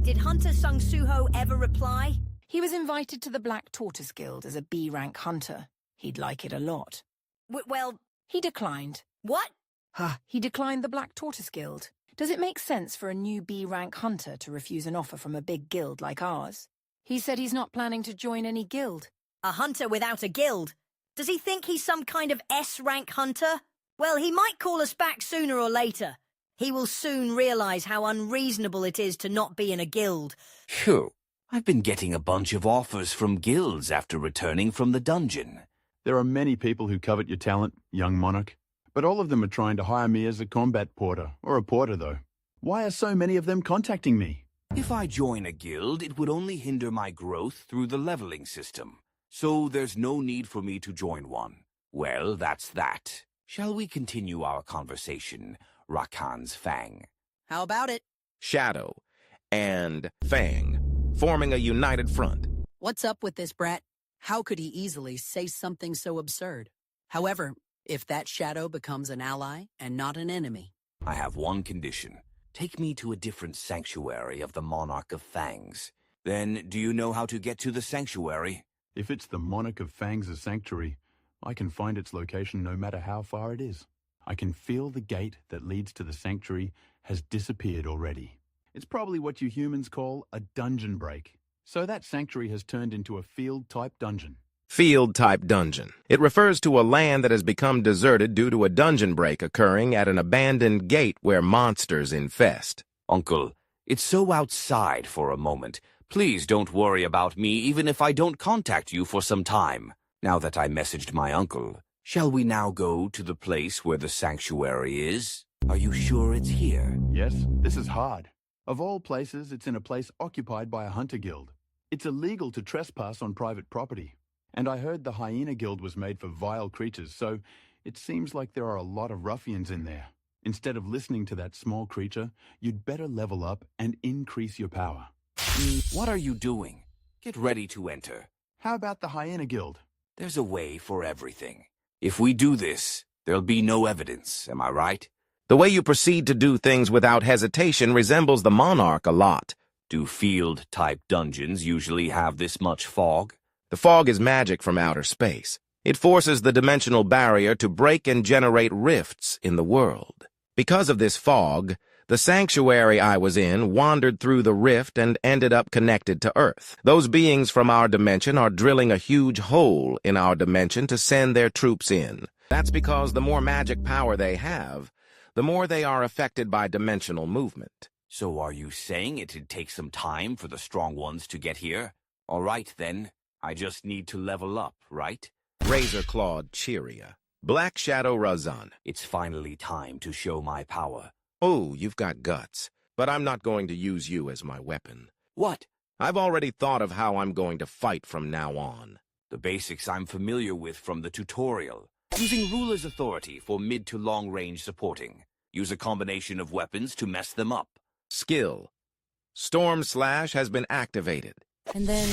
Did Hunter Sung Suho ever reply? He was invited to the Black Tortoise Guild as a B-rank hunter. He'd like it a lot. Well... He declined. What? He declined the Black Tortoise Guild. Does it make sense for a new B-rank hunter to refuse an offer from a big guild like ours? He said he's not planning to join any guild. A hunter without a guild? Does he think he's some kind of S-rank hunter? Well, he might call us back sooner or later. He will soon realize how unreasonable it is to not be in a guild. Phew. I've been getting a bunch of offers from guilds after returning from the dungeon. There are many people who covet your talent, young monarch. But all of them are trying to hire me as a combat porter, or a porter though. Why are so many of them contacting me? If I join a guild, it would only hinder my growth through the leveling system. So there's no need for me to join one. Well, that's that. Shall we continue our conversation, Rakan's Fang? How about it? Shadow and Fang forming a united front. What's up with this brat? How could he easily say something so absurd? However, if that Shadow becomes an ally and not an enemy... I have one condition. Take me to a different sanctuary of the Monarch of Fangs. Then, do you know how to get to the sanctuary? If it's the Monarch of Fangs' sanctuary, I can find its location no matter how far it is. I can feel the gate that leads to the sanctuary has disappeared already. It's probably what you humans call a dungeon break. So that sanctuary has turned into a field-type dungeon. Field-type dungeon. It refers to a land that has become deserted due to a dungeon break occurring at an abandoned gate where monsters infest. Uncle, it's so outside for a moment. Please don't worry about me even if I don't contact you for some time. Now that I messaged my uncle, shall we now go to the place where the sanctuary is? Are you sure it's here? Yes, this is hard. Of all places, it's in a place occupied by a hunter guild. It's illegal to trespass on private property. And I heard the Hyena Guild was made for vile creatures, so it seems like there are a lot of ruffians in there. Instead of listening to that small creature, you'd better level up and increase your power. What are you doing? Get ready to enter. How about the Hyena Guild? There's a way for everything. If we do this, there'll be no evidence, am I right? The way you proceed to do things without hesitation resembles the Monarch a lot. Do field-type dungeons usually have this much fog? The fog is magic from outer space. It forces the dimensional barrier to break and generate rifts in the world. Because of this fog, the sanctuary I was in wandered through the rift and ended up connected to Earth. Those beings from our dimension are drilling a huge hole in our dimension to send their troops in. That's because the more magic power they have, the more they are affected by dimensional movement. So are you saying it'd take some time for the strong ones to get here? All right, then. I just need to level up, right? Razor-clawed chiria. Black Shadow Razan. It's finally time to show my power. Oh, you've got guts. But I'm not going to use you as my weapon. What? I've already thought of how I'm going to fight from now on. The basics I'm familiar with from the tutorial. Using ruler's authority for mid to long range supporting. Use a combination of weapons to mess them up. Skill. Storm Slash has been activated. And then...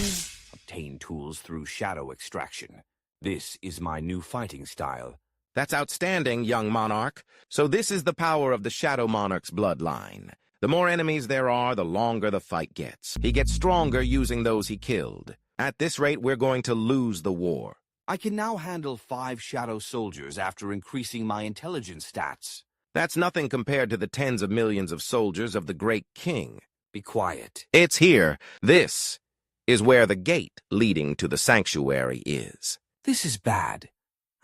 Obtain tools through shadow extraction. This is my new fighting style. That's outstanding, young monarch. So this is the power of the Shadow Monarch's bloodline. The more enemies there are, the longer the fight gets. He gets stronger using those he killed. At this rate, we're going to lose the war. I can now handle 5 shadow soldiers after increasing my intelligence stats. That's nothing compared to the tens of millions of soldiers of the Great King. Be quiet. It's here. This is where the gate leading to the sanctuary is. This is bad.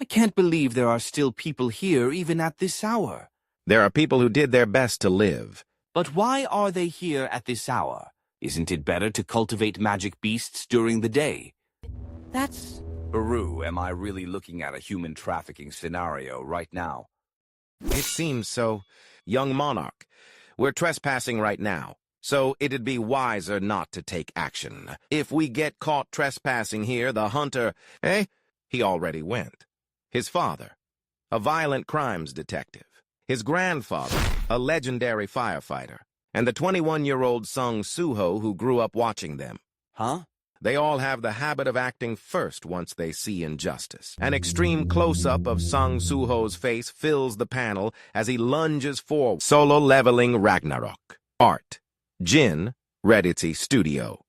I can't believe there are still people here even at this hour. There are people who did their best to live. But why are they here at this hour? Isn't it better to cultivate magic beasts during the day? That's... Beru, am I really looking at a human trafficking scenario right now? It seems so. Young monarch, we're trespassing right now. So it'd be wiser not to take action. If we get caught trespassing here, the hunter... He already went. His father, a violent crimes detective. His grandfather, a legendary firefighter. And the 21-year-old Sung Suho who grew up watching them. Huh? They all have the habit of acting first once they see injustice. An extreme close-up of Sung Suho's face fills the panel as he lunges forward. Solo Leveling Ragnarok. Art. Jin, Reddity Studio.